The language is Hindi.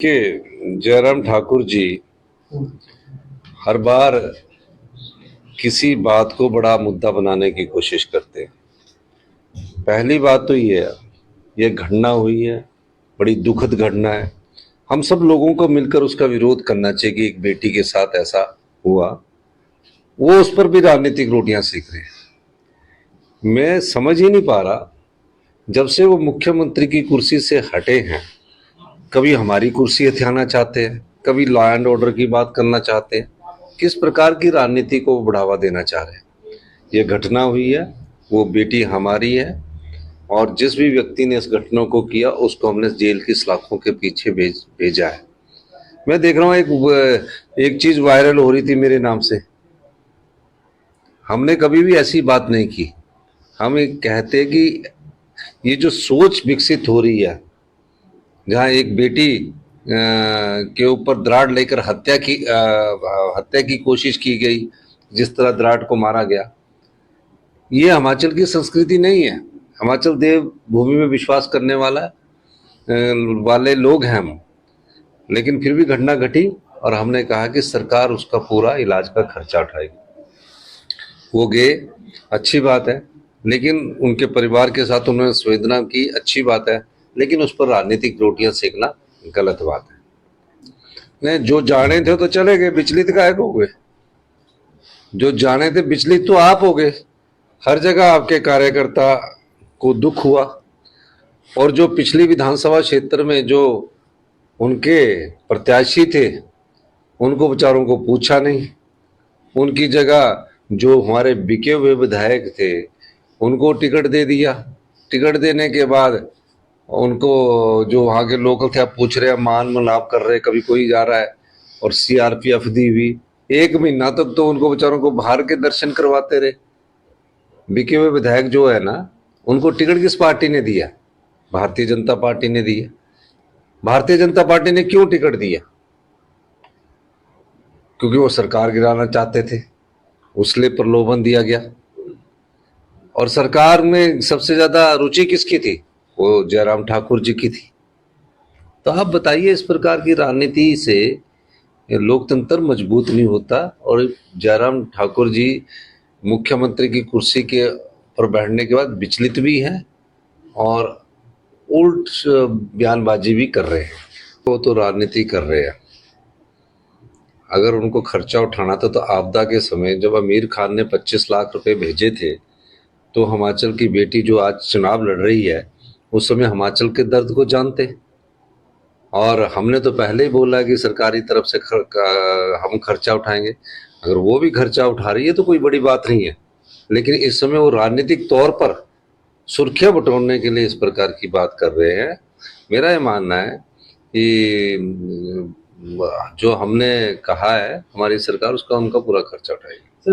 कि जयराम ठाकुर जी हर बार किसी बात को बड़ा मुद्दा बनाने की कोशिश करते हैं। पहली बात तो ये घटना हुई है, बड़ी दुखद घटना है। हम सब लोगों को मिलकर उसका विरोध करना चाहिए कि एक बेटी के साथ ऐसा हुआ। वो उस पर भी राजनीतिक रोटियां सेक रहे हैं। मैं समझ ही नहीं पा रहा, जब से वो मुख्यमंत्री की कुर्सी से हटे हैं, कभी हमारी कुर्सी हथियाना चाहते हैं, कभी लॉ एंड ऑर्डर की बात करना चाहते हैं। किस प्रकार की राजनीति को बढ़ावा देना चाह रहे हैं। ये घटना हुई है, वो बेटी हमारी है, और जिस भी व्यक्ति ने इस घटना को किया उसको हमने जेल की सलाखों के पीछे भेजा है। मैं देख रहा हूँ एक चीज वायरल हो रही थी मेरे नाम से। हमने कभी भी ऐसी बात नहीं की। हम एक कहते कि ये जो सोच विकसित हो रही है, जहाँ एक बेटी के ऊपर दराड़ लेकर हत्या की कोशिश की गई, जिस तरह दराड़ को मारा गया, ये हिमाचल की संस्कृति नहीं है। हिमाचल देव भूमि में विश्वास करने वाले लोग हैं हम। लेकिन फिर भी घटना घटी और हमने कहा कि सरकार उसका पूरा इलाज का खर्चा उठाएगी। वो गए, अच्छी बात है, लेकिन उनके परिवार के साथ उन्होंने संवेदना की, अच्छी बात है, लेकिन उस पर राजनीतिक रोटियां सेकना गलत बात है। नहीं, जो जाने थे तो चले गए, विचलित काहे हो गए? जो जाने थे विचलित तो आप हो गए। हर जगह आपके कार्यकर्ता को दुख हुआ, और जो पिछली विधानसभा क्षेत्र में जो उनके प्रत्याशी थे, उनको बेचारों को पूछा नहीं। उनकी जगह जो हमारे बिके हुए विधायक थे उनको टिकट दे दिया। टिकट देने के बाद उनको, जो वहाँ के लोकल थे, आप पूछ रहे हैं, मान मनाप कर रहे, कभी कोई जा रहा है, और सीआरपीएफ दी हुई। 1 महीना तक तो उनको बेचारों को बाहर के दर्शन करवाते रहे। बिके हुए विधायक जो है ना, उनको टिकट किस पार्टी ने दिया? भारतीय जनता पार्टी ने दिया। भारतीय जनता पार्टी ने क्यों टिकट दिया? क्योंकि वो सरकार गिराना चाहते थे, उसलिए प्रलोभन दिया गया। और सरकार में सबसे ज्यादा रुचि किसकी थी? वो जयराम ठाकुर जी की थी। तो आप बताइए, इस प्रकार की राजनीति से लोकतंत्र मजबूत नहीं होता। और जयराम ठाकुर जी मुख्यमंत्री की कुर्सी के पर बैठने के बाद विचलित भी हैं और उल्ट बयानबाजी भी कर रहे हैं। वो तो राजनीति कर रहे हैं। अगर उनको खर्चा उठाना था तो आपदा के समय जब आमिर खान ने 25 लाख रुपए भेजे थे, तो हिमाचल की बेटी जो आज चुनाव लड़ रही है, उस समय हिमाचल के दर्द को जानते। और हमने तो पहले ही बोला कि सरकारी तरफ से हम खर्चा उठाएंगे। अगर वो भी खर्चा उठा रही है तो कोई बड़ी बात नहीं है, लेकिन इस समय वो राजनीतिक तौर पर सुर्खियां बटोरने के लिए इस प्रकार की बात कर रहे हैं। मेरा ये मानना है कि जो हमने कहा है, हमारी सरकार उसका उनका पूरा खर्चा उठाएगी।